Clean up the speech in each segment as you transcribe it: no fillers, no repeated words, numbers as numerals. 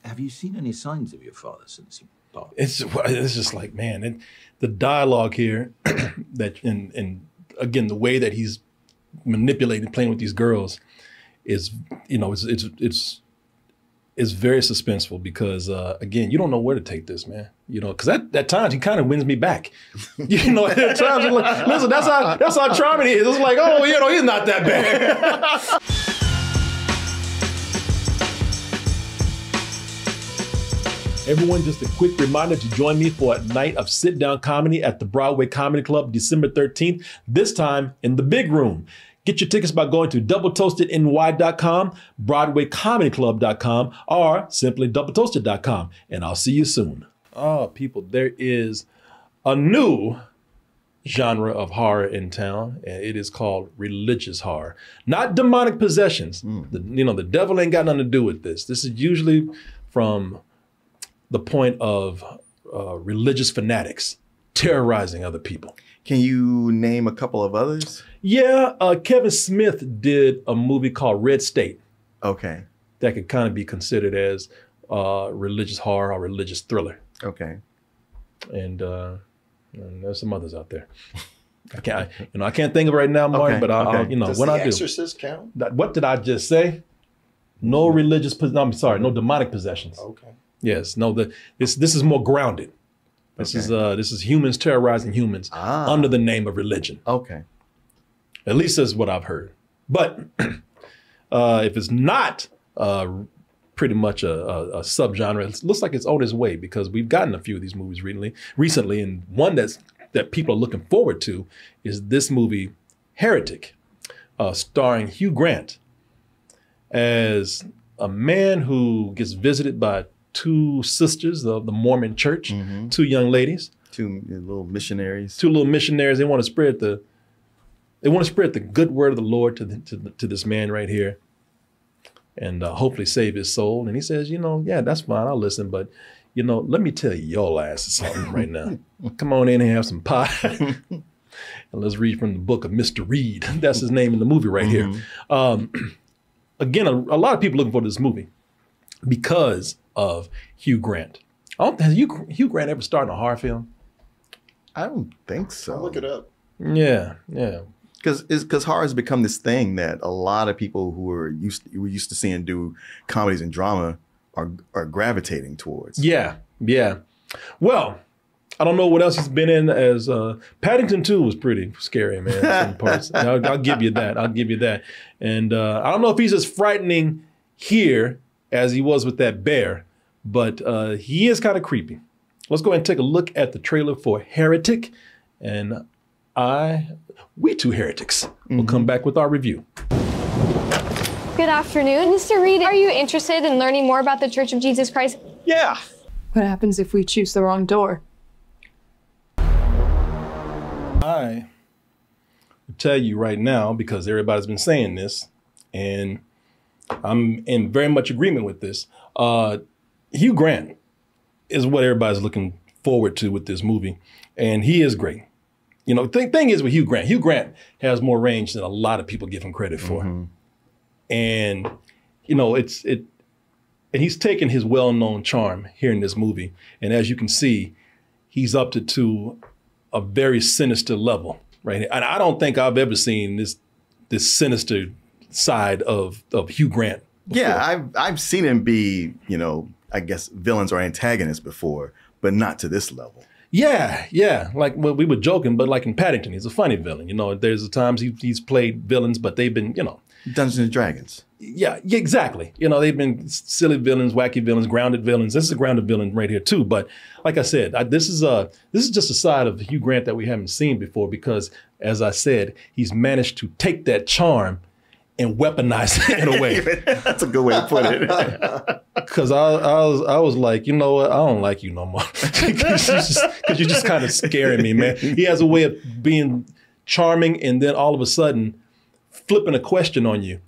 Have you seen any signs of your father since he passed? It's just like, man, the dialogue here, that and again the way that he's manipulating, playing with these girls, is it's very suspenseful because again, you don't know where to take this, man. Because at times he kind of wins me back. At times you're like, listen, that's how charming he is. It's like, oh, he's not that bad. Everyone, just a quick reminder to join me for a night of sit-down comedy at the Broadway Comedy Club, December 13th, this time in the big room. Get your tickets by going to doubletoastedny.com, broadwaycomedyclub.com, or simply doubletoasted.com, and I'll see you soon. Oh, people, there is a new genre of horror in town, and it is called religious horror. Not demonic possessions. The devil ain't got nothing to do with this. This is usually from the point of religious fanatics terrorizing other people. Can you name a couple of others? Yeah, Kevin Smith did a movie called Red State. Okay. That could kind of be considered as religious horror or religious thriller. Okay. And there's some others out there. I can't think of it right now, Mark, Okay. but I'll Does when The I do. Exorcist count? What did I just say? No religious, no demonic possessions. Okay. Yes, no, this is more grounded. This is humans terrorizing humans under the name of religion. Okay. At least that's what I've heard. But if it's not pretty much a subgenre, it looks like it's on its way because we've gotten a few of these movies recently, and one that people are looking forward to is this movie, Heretic, starring Hugh Grant as a man who gets visited by two sisters of the Mormon church, two young ladies. Two little missionaries. They want to spread the good word of the Lord to this man right here, and hopefully save his soul. And he says, yeah, that's fine, I'll listen, but let me tell your ass something right now. Come on in and have some pie. And let's read from the book of Mr. Reed. That's his name in the movie right here. Again, a lot of people looking for this movie because of Hugh Grant. Has Hugh Grant ever starred in a horror film? I don't think so. I'll look it up. Yeah. Because horror has become this thing that a lot of people who were used to seeing do comedies and drama are gravitating towards. Yeah. Well, I don't know what else he's been in. As Paddington 2 was pretty scary, man. Some parts. I'll give you that. And I don't know if he's as frightening here as he was with that bear, but he is kind of creepy. Let's go ahead and take a look at the trailer for Heretic, and we two heretics will come back with our review. Good afternoon. Mr. Reed, are you interested in learning more about the Church of Jesus Christ? Yeah. What happens if we choose the wrong door? I will tell you right now, because everybody's been saying this, and I'm in very much agreement with this. Hugh Grant is what everybody's looking forward to with this movie, and he is great. The thing is with Hugh Grant has more range than a lot of people give him credit for. And, and he's taken his well-known charm here in this movie. And as you can see, he's upped it to a very sinister level, right? And I don't think I've ever seen this sinister side of Hugh Grant before. Yeah, I've seen him be, I guess villains or antagonists before, but not to this level. Yeah. Like, well, we were joking, but like in Paddington, he's a funny villain. There's times he's played villains, but they've been, Dungeons and Dragons. Yeah, exactly. They've been silly villains, wacky villains, grounded villains. This is a grounded villain right here too. But like I said, this is just a side of Hugh Grant that we haven't seen before because, as I said, he's managed to take that charm and weaponize it in a way. That's a good way to put it. Because I was like, you know what? I don't like you no more. Because you're just kind of scaring me, man. He has a way of being charming and then all of a sudden flipping a question on you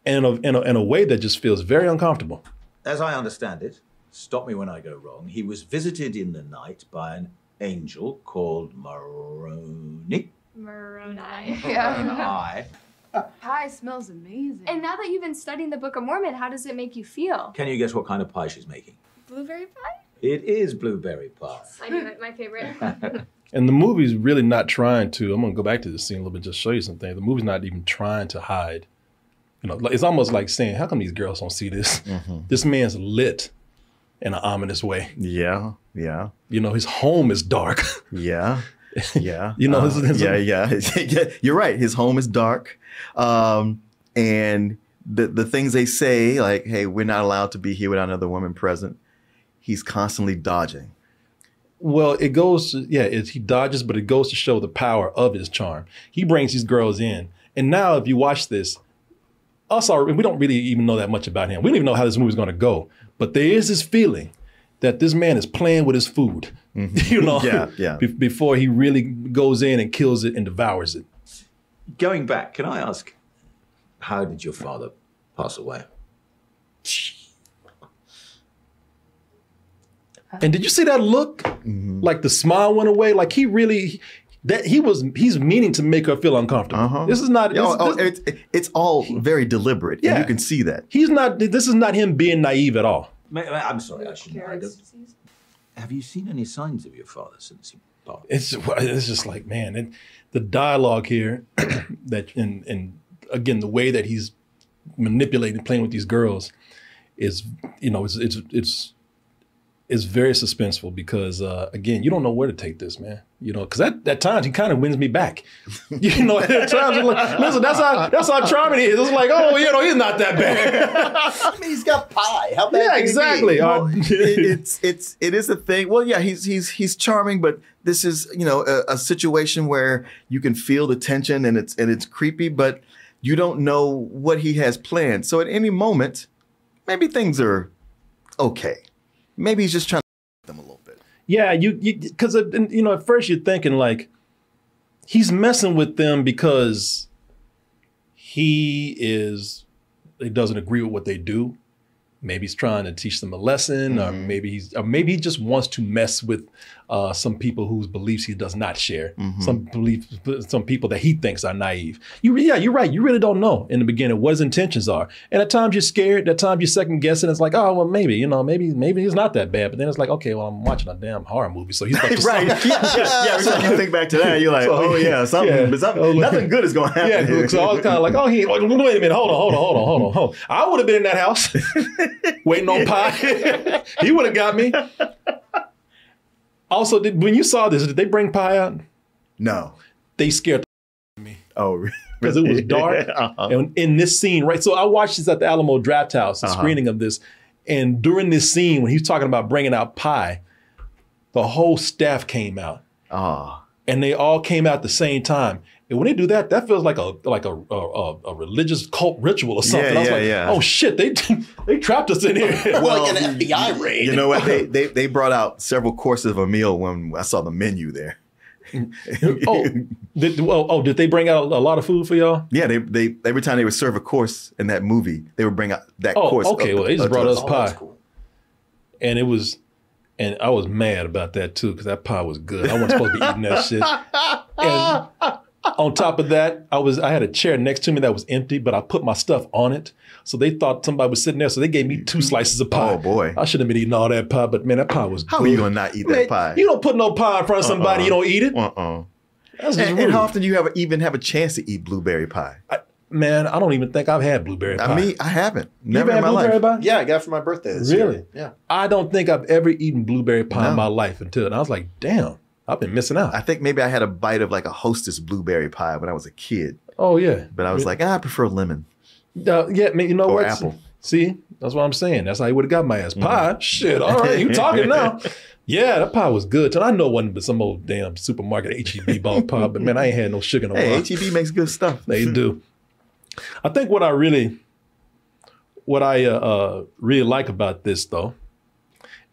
in a way that just feels very uncomfortable. As I understand it, stop me when I go wrong, he was visited in the night by an angel called Moroni. Yeah. Pie smells amazing. And now that you've been studying the Book of Mormon, how does it make you feel? Can you guess what kind of pie she's making? blueberry pie? It is blueberry pie. I knew it, my favorite. And the movie's really not trying to, I'm going to go back to this scene a little bit, just show you something. The movie's not even trying to hide. You know, it's almost like saying, how come these girls don't see this? This man's lit in an ominous way. Yeah, yeah. You know, his home is dark. Yeah, yeah. You know, yeah. You're right. His home is dark. And the things they say, like, hey, we're not allowed to be here without another woman present, he's constantly dodging. Well, it goes to, he dodges, but it goes to show the power of his charm. He brings these girls in. And now if you watch this, we don't really even know that much about him. We don't even know how this movie's going to go. But there is this feeling that this man is playing with his food, you know, before he really goes in and kills it and devours it. Going back, can I ask, how did your father pass away? And did you see that look? Like the smile went away. Like he really, he's meaning to make her feel uncomfortable. This is not. It's all very deliberate. Yeah, and you can see that. This is not him being naive at all. I'm sorry, I shouldn't. Have you seen any signs of your father since he passed? It's just like, man, the dialogue here, that and again the way that he's manipulating, playing with these girls, is, you know, it's very suspenseful because, again, you don't know where to take this, man. You know, because at times he kind of wins me back. You know, at times you're like, listen, that's how charming he is. It's like, oh, you know, he's not that bad. I mean, he's got pie. How bad? Yeah, exactly. Well, it is a thing. Well, yeah, he's charming, but this is, you know, a situation where you can feel the tension and it's creepy, but you don't know what he has planned. So at any moment, maybe things are okay. Maybe he's just trying to them a little bit. Yeah, because you know, at first you're thinking like he's messing with them because he doesn't agree with what they do. Maybe he's trying to teach them a lesson, or maybe he just wants to mess with some people whose beliefs he does not share. Some people that he thinks are naive. You're right. You really don't know in the beginning what his intentions are. And at times you're scared. At times you're second guessing. It's like, oh well, maybe he's not that bad. But then it's like, okay, well, I'm watching a damn horror movie, so he's right. Every time you think back to that, you're like, nothing good is going to happen. Yeah. So I was kind of like, oh, wait a minute, hold on. I would have been in that house. Waiting on pie. He would have got me. Also, when you saw this, did they bring pie out? No. They scared the me. Oh, really? Because it was dark. And in this scene, right? So I watched this at the Alamo Draft House, the screening of this. And during this scene, when he's talking about bringing out pie, the whole staff came out. And they all came out at the same time. And when they do that, that feels like a religious cult ritual or something. I was like, oh shit, they trapped us in here. Well, like an FBI raid. You know what? They brought out several courses of a meal when I saw the menu there. Did they bring out a lot of food for y'all? Yeah, they every time they would serve a course in that movie, they would bring out that course. Okay, well, they just brought us pie. Cool. And I was mad about that too, because that pie was good. I wasn't supposed to be eating that shit. And on top of that, I had a chair next to me that was empty, but I put my stuff on it. So they thought somebody was sitting there. So they gave me 2 slices of pie. Oh boy. I shouldn't have been eating all that pie, but man, that pie was good. How are you going to not eat that pie? You don't put no pie in front of somebody, you don't eat it. And how often do you even have a chance to eat blueberry pie? Man, I don't even think I've had blueberry pie. I mean, I haven't. Never in my life. Pie? Yeah, I got it for my birthday this year. Yeah. I don't think I've ever eaten blueberry pie in my life and I was like, damn, I've been missing out. I think maybe I had a bite of like a Hostess blueberry pie when I was a kid. Oh, yeah. But I was like, I prefer lemon. Yeah, you know what? Or apple. See, that's what I'm saying. That's how you would have got my ass. Pie? Shit, all right, you talking now. Yeah, that pie was good. And I know it wasn't but some old damn supermarket HEB bought pie, but man, I ain't had no sugar in a while. HEB makes good stuff. They do. I think what I really like about this though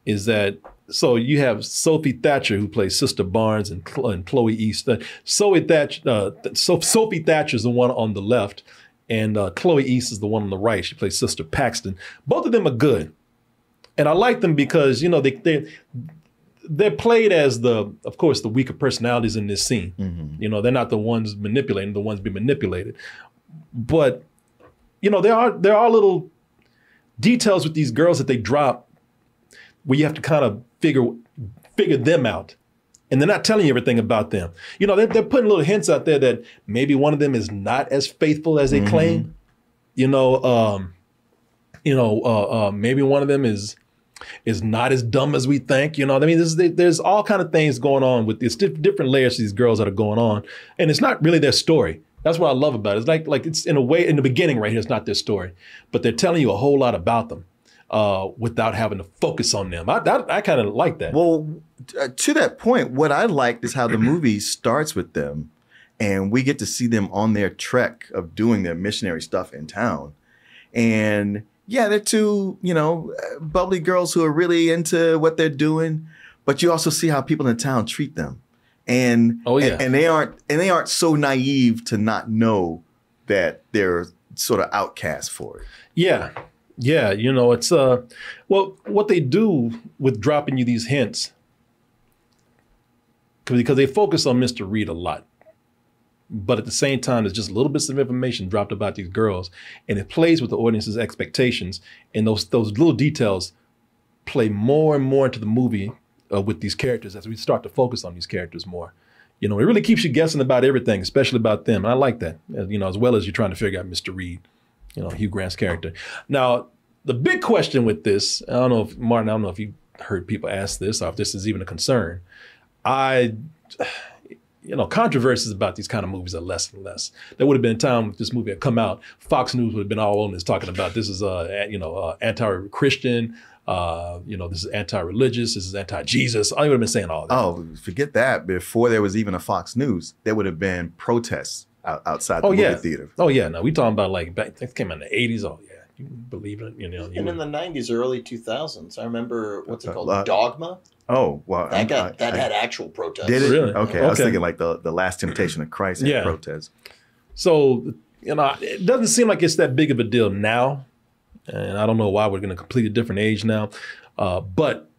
is that, so you have Sophie Thatcher, who plays Sister Barnes, and Chloe East. Sophie Thatcher is the one on the left, and Chloe East is the one on the right. She plays Sister Paxton. Both of them are good, and I like them because, you know, they're played as of course, the weaker personalities in this scene. You know, they're not the ones manipulating, the ones being manipulated. But, you know, there are little details with these girls that they drop where you have to kind of figure them out. And they're not telling you everything about them. You know, they're putting little hints out there that maybe one of them is not as faithful as they claim. You know, maybe one of them is not as dumb as we think. You know what I mean? There's all kind of things going on with these different layers to these girls that are going on. And it's not really their story. That's what I love about it. It's like it's in a way, in the beginning right here, it's not their story. But they're telling you a whole lot about them without having to focus on them. I kind of like that. Well, to that point, what I liked is how the movie starts with them and we get to see them on their trek of doing their missionary stuff in town. And yeah, they're two, you know, bubbly girls who are really into what they're doing, but you also see how people in the town treat them. And and they aren't so naive to not know that they're sort of outcast for it. Yeah. Yeah, you know, it's well, what they do with dropping you these hints, because they focus on Mr. Reed a lot, but at the same time, there's just little bits of information dropped about these girls, and it plays with the audience's expectations, and those little details play more and more into the movie with these characters as we start to focus on these characters more. You know, it really keeps you guessing about everything, especially about them. And I like that, you know, as well as you're trying to figure out Mr. Reed. You know, Hugh Grant's character. Now, the big question with this, Martin, I don't know if you heard people ask this or if this is even a concern. Controversies about these kind of movies are less and less. There would have been a time if this movie had come out, Fox News would have been all on this talking about this is, anti-Christian, this is anti-religious, this is anti-Jesus. I would have been saying all that. Oh, forget that. Before there was even a Fox News, there would have been protests outside the movie theater. Oh yeah, no, we talking about like it came in the 80s. Oh yeah, you believe it? You know, and in the 90s, early 2000s, I remember what's it called, Dogma. Oh well, that had actual protests. Did it? Really? Okay, I was thinking like the Last Temptation of Christ had protests. So it doesn't seem like it's that big of a deal now, and I don't know why we're going to complete a different age now. But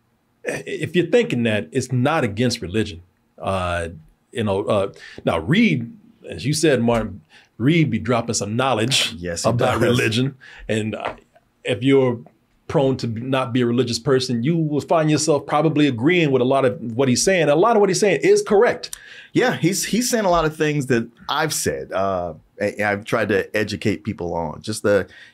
if you're thinking that, it's not against religion. Now Reed, as you said, Martin, Reed be dropping some knowledge about religion. And if you're prone to not be a religious person, you will find yourself probably agreeing with a lot of what he's saying. A lot of what he's saying is correct. Yeah, he's saying a lot of things that I've said. I've tried to educate people on just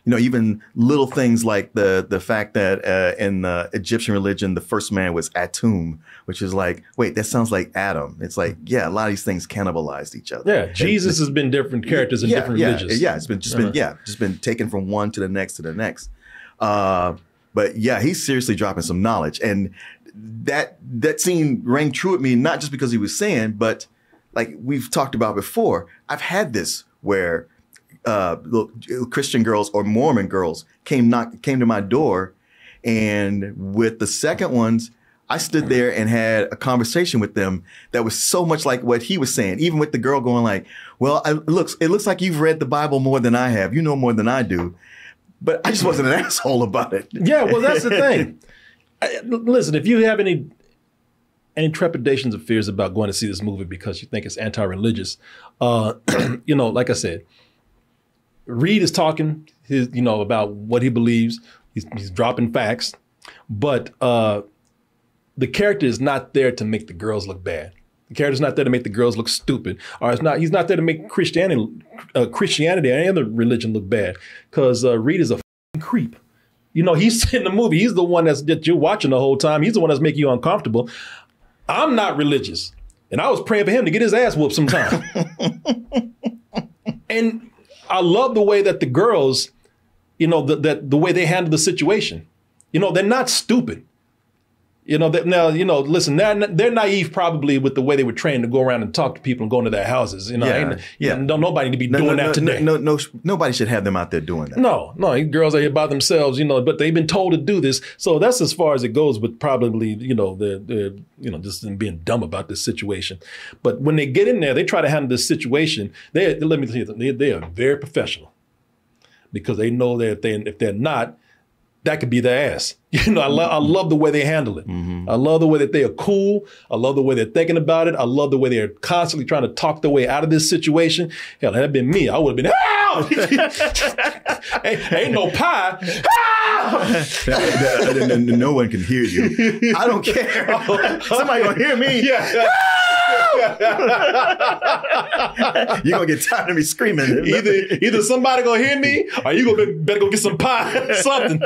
even little things like the fact that in the Egyptian religion, the first man was Atum, which is like, wait, that sounds like Adam. It's like, yeah, a lot of these things cannibalized each other. Yeah, Jesus has been different characters in different religions. Yeah, it's been just been taken from one to the next to the next. But yeah, he's seriously dropping some knowledge, and that scene rang true at me, not just because he was saying, but like we've talked about before. I've had this where Christian girls or Mormon girls came to my door, and with the second ones, I stood there and had a conversation with them that was so much like what he was saying. Even with the girl going like, "Well, it looks like you've read the Bible more than I have. You know more than I do." But I just wasn't an asshole about it. Yeah, well, that's the thing. Listen, if you have any trepidations or fears about going to see this movie because you think it's anti-religious, like I said, Reed is talking about what he believes. He's dropping facts, but the character is not there to make the girls look bad. The character's not there to make the girls look stupid, or he's not there to make Christianity or any other religion look bad. Because Reed is a creep. He's in the movie. He's the one that you're watching the whole time. He's the one that's making you uncomfortable. I'm not religious, and I was praying for him to get his ass whooped sometime. And I love the way that the girls, the way they handle the situation. They're not stupid. Listen, they're naive probably with the way they were trained to go around and talk to people and go into their houses. Don't nobody need to be doing that today. Nobody should have them out there doing that. No, girls are here by themselves, but they've been told to do this. So that's as far as it goes with probably, just being dumb about this situation. But when they get in there, they try to handle this situation. Let me tell you, they are very professional, because they know that if they're not, that could be their ass. You know, I love the way they handle it. I love the way that they are cool. I love the way they're thinking about it. I love the way they're constantly trying to talk their way out of this situation. Hell, had that been me, I would have been, ain't no pie. No one can hear you. I don't care. Somebody gonna hear me. Yeah. You're gonna get tired of me screaming. Either somebody gonna hear me or you gonna better go get some pie, something.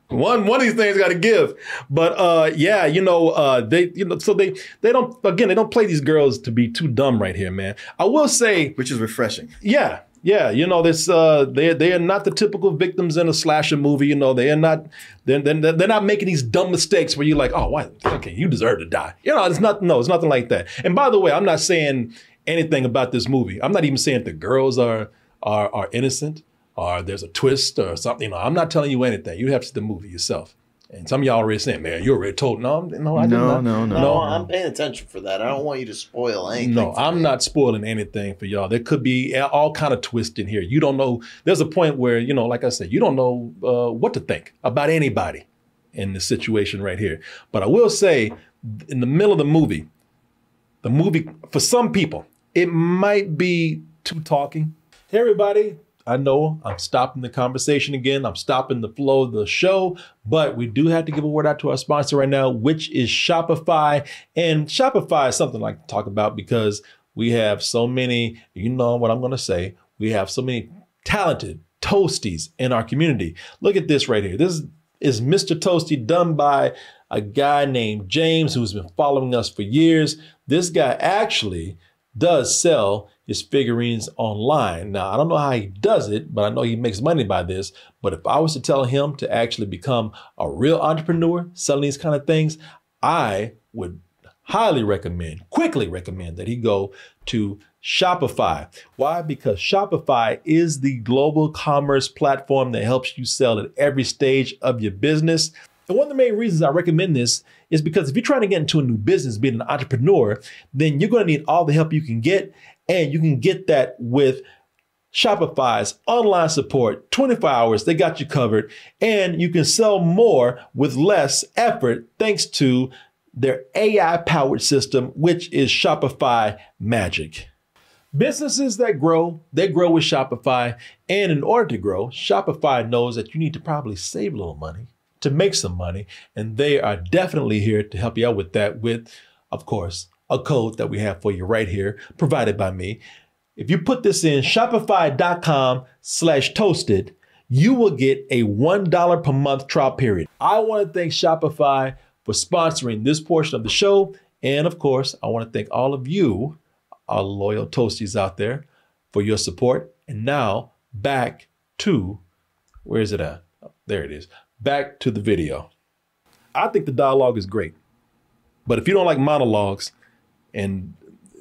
One of these things got to give. But yeah, so they don't play these girls to be too dumb right here, man. I will say, which is refreshing. Yeah. This they are not the typical victims in a slasher movie. You know, they're not making these dumb mistakes where you're like, oh, why? Okay, you deserve to die. You know, it's nothing like that. And by the way, I'm not saying anything about this movie. I'm not even saying the girls are innocent or there's a twist or something. You know, I'm not telling you anything. You have to see the movie yourself. And some of y'all already saying, man, you already told. No, I did not. No, I'm paying attention for that. I don't want you to spoil anything. No, I'm not spoiling anything for y'all. There could be all kind of twists in here. You don't know. There's a point where, you know, like I said, you don't know what to think about anybody in this situation right here. But I will say, in the middle of the movie, for some people, it might be too talking. Hey, everybody. I know I'm stopping the conversation again. I'm stopping the flow of the show, but we do have to give a word out to our sponsor right now, which is Shopify. And Shopify is something I like to talk about because we have so many, you know what I'm going to say, we have so many talented toasties in our community. Look at this right here. This is Mr. Toasty, done by a guy named James who's been following us for years. This guy actually does sell his figurines online. Now, I don't know how he does it, but I know he makes money by this. But if I was to tell him to actually become a real entrepreneur selling these kind of things, I would quickly recommend that he go to Shopify. Why? Because Shopify is the global commerce platform that helps you sell at every stage of your business. And one of the main reasons I recommend this is because if you're trying to get into a new business, being an entrepreneur, then you're going to need all the help you can get. And you can get that with Shopify's online support, 24 hours, they got you covered. And you can sell more with less effort thanks to their AI-powered system, which is Shopify Magic. Businesses that grow, they grow with Shopify. And in order to grow, Shopify knows that you need to probably save a little money to make some money. And they are definitely here to help you out with that with, of course, a code that we have for you right here, provided by me. If you put this in shopify.com/toasted, you will get a $1 per month trial period. I want to thank Shopify for sponsoring this portion of the show. And of course, I want to thank all of you, our loyal Toasties out there, for your support. And now back to, where is it at? Oh, there it is. Back to the video. I think the dialogue is great. But if you don't like monologues, and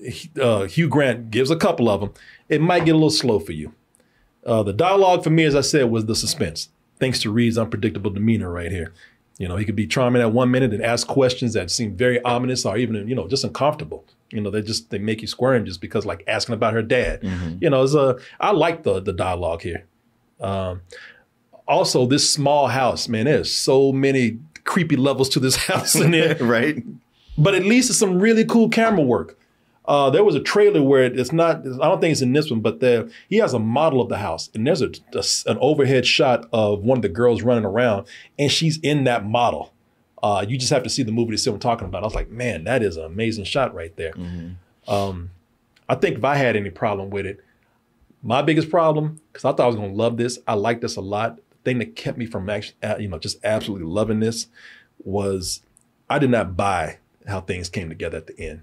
Hugh Grant gives a couple of them, it might get a little slow for you. The dialogue for me, as I said, was the suspense, thanks to Reed's unpredictable demeanor right here. You know, he could be charming at 1 minute and ask questions that seem very ominous or even, you know, just uncomfortable. You know, they make you squirm just because, like, asking about her dad. You know, I like the dialogue here. Also, this small house, man, there's so many creepy levels to this house in there. Right. But at least it's some really cool camera work. There was a trailer where it's not, I don't think it's in this one, but he has a model of the house. And there's an overhead shot of one of the girls running around, and she's in that model. You just have to see the movie to see what I'm talking about. I was like, man, that is an amazing shot right there. I think if I had any problem with it, my biggest problem, because I thought I was going to love this, I like this a lot. The thing that kept me from actually, just absolutely loving this was I did not buy how things came together at the end.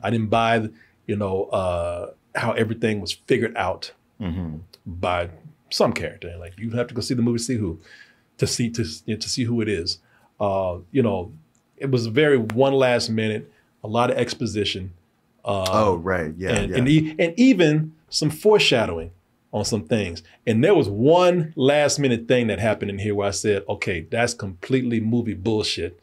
I didn't buy, how everything was figured out by some character. Like, you have to go see the movie to see who it is. It was very one last minute, a lot of exposition. And even some foreshadowing on some things. And there was one last minute thing that happened in here where I said, okay, that's completely movie bullshit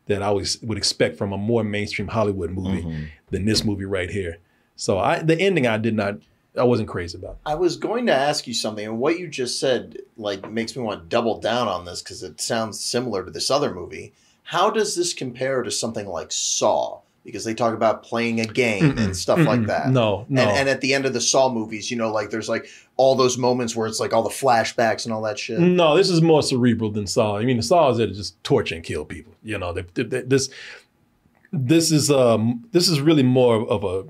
that I would expect from a more mainstream Hollywood movie than this movie right here. So the ending I did not I wasn't crazy about. I was going to ask you something, and what you just said like makes me want to double down on this because it sounds similar to this other movie. How does this compare to something like Saw? Because they talk about playing a game and stuff like that. No. And at the end of the Saw movies, you know, like there's like all those moments where it's like all the flashbacks and all that shit. No, this is more cerebral than Saw. I mean, the Saw is there to just torture and kill people. You know, this is really more of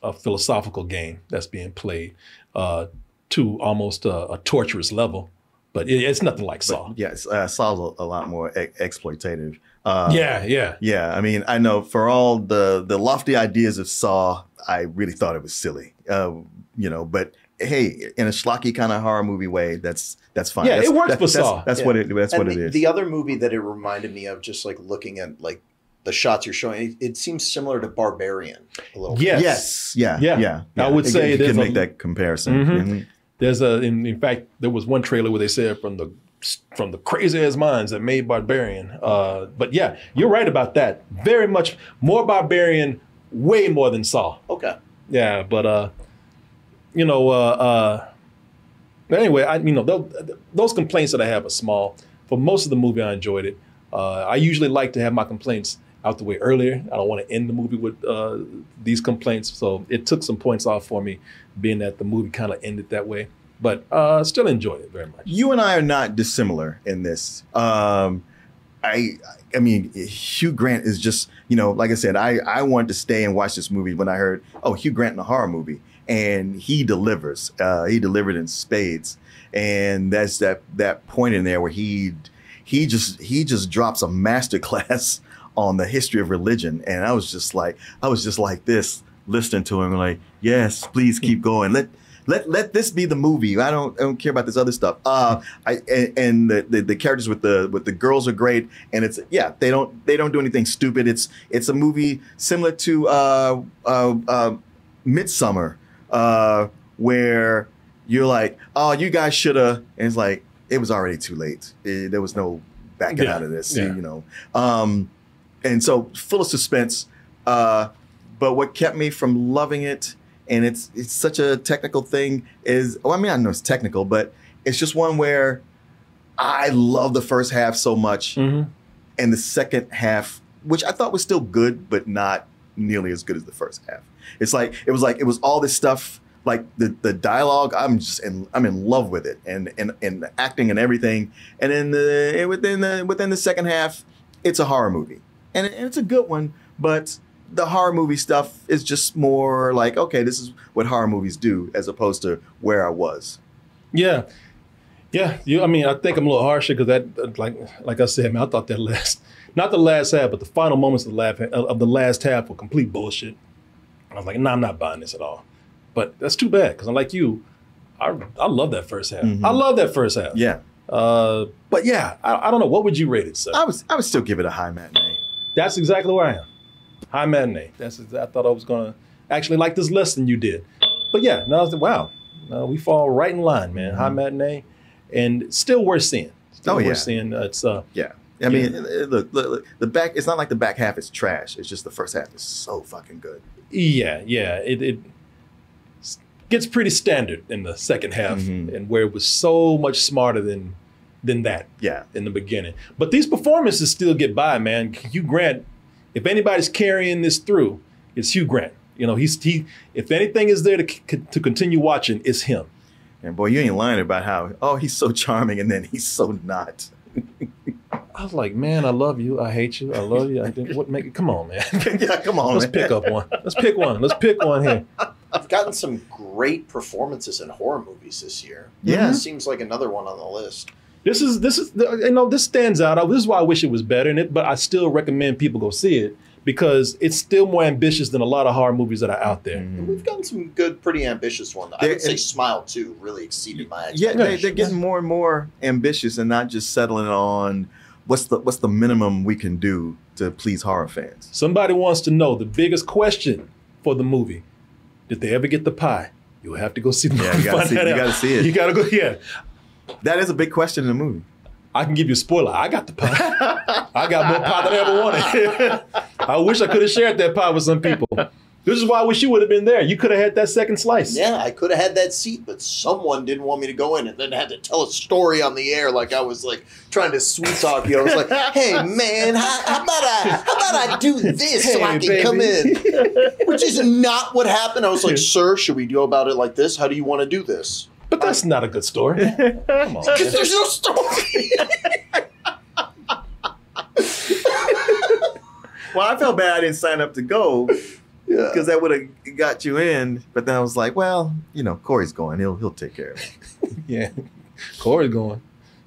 a philosophical game that's being played to almost a torturous level. But it's nothing like Saw. Yes, Saw's a lot more exploitative. Yeah. I mean, I know for all the lofty ideas of Saw, I really thought it was silly. You know, but hey, in a schlocky kind of horror movie way, that's fine. Yeah, it works for Saw. That's what it is. The other movie that it reminded me of, just like looking at like the shots you're showing, it seems similar to Barbarian a little bit. Yes. Yeah. I would say you can make that comparison. There's in fact, there was one trailer where they said from the crazy ass minds that made Barbarian. But yeah, you're right about that. Very much more Barbarian, way more than Saw. Okay. Yeah, but anyway, those complaints that I have are small. For most of the movie, I enjoyed it. I usually like to have my complaints out the way earlier. I don't want to end the movie with these complaints. So it took some points off for me, being that the movie kind of ended that way. But still enjoyed it very much. You and I are not dissimilar in this. I mean, Hugh Grant is just, you know, like I said, I wanted to stay and watch this movie when I heard, oh, Hugh Grant in a horror movie. And he delivers. He delivered in spades. And that's that point in there where he just drops a masterclass on the history of religion. And I was just like this, listening to him, like, yes, please keep going. Let this be the movie. I don't care about this other stuff. And the characters with the girls are great. And they don't do anything stupid. It's a movie similar to Midsummer, where you're like, oh, you guys should have. And it's like, it was already too late. There was no backing out of this, you know. And so full of suspense. But what kept me from loving it, and it's such a technical thing, is, well, I mean, I know it's technical, but it's just one where I love the first half so much, and the second half, which I thought was still good, but not nearly as good as the first half. It was all this stuff, like the dialogue. I'm in love with it, and the acting and everything. And then within the second half, it's a horror movie, and it's a good one, but the horror movie stuff is just more like, okay, this is what horror movies do, as opposed to where I was. Yeah. I mean, I think I'm a little harsher because that, like I said, man, I thought not the last half, but the final moments of the last half were complete bullshit. I was like, nah, I'm not buying this at all. But that's too bad, because I'm like you, I love that first half. I love that first half. Yeah. But yeah, I don't know. What would you rate it, sir? I would still give it a high matinee. That's exactly where I am. High matinee. I thought I was going to actually like this less than you did. But yeah, no, I was like, wow, we fall right in line, man. High matinee, and still worth seeing. Worth seeing. It's yeah. I mean, look, the back. It's not like the back half is trash. It's just the first half is so fucking good. Yeah. It gets pretty standard in the second half, and where it was so much smarter than that. Yeah. In the beginning, but these performances still get by, man. Hugh Grant. If anybody's carrying this through, it's Hugh Grant. You know, he if anything is there to continue watching, it's him. And boy, you ain't lying about how, oh, he's so charming and then he's so not. I was like, man, I love you. I hate you. I love you. I think, come on, man. Yeah, come on, Let's pick up one. Let's pick one. Let's pick one here. I've gotten some great performances in horror movies this year. Yeah. This seems like another one on the list. This stands out. This is why I wish it was better, but I still recommend people go see it because it's still more ambitious than a lot of horror movies that are out there. We've gotten some good, pretty ambitious ones. I would say Smile 2 really exceeded my expectations. Yeah, they're getting more and more ambitious and not just settling on what's the minimum we can do to please horror fans. Somebody wants to know the biggest question for the movie. Did they ever get the pie? You'll have to go see the movie. Yeah, you gotta see it. You gotta go, yeah. That is a big question in the movie. I can give you a spoiler. I got the pie. I got more pie than I ever wanted. I wish I could have shared that pie with some people. This is why I wish you would have been there. You could have had that second slice. Yeah, I could have had that seat, but someone didn't want me to go in and then had to tell a story on the air like I was like trying to sweet talk you. I was like, hey man, how about I do this so I can come in? Which is not what happened. I was like, sir, should we go about it like this? How do you want to do this? But that's not a good story. Come on. Because there's no story. Well, I felt bad I didn't sign up to go because that would have got you in. But then I was like, well, you know, Corey's going. He'll take care of it. Yeah. Corey's going.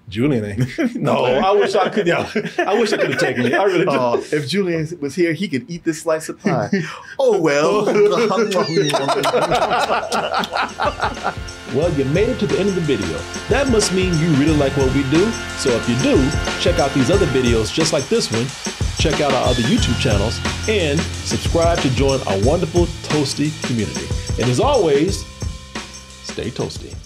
Julian ain't. No, I wish I could. Yeah, I wish I could have taken it. I really do. If Julian was here, he could eat this slice of pie. Oh, well. Well, you made it to the end of the video. That must mean you really like what we do. So if you do, check out these other videos just like this one. Check out our other YouTube channels and subscribe to join our wonderful Toasty community. And as always, stay toasty.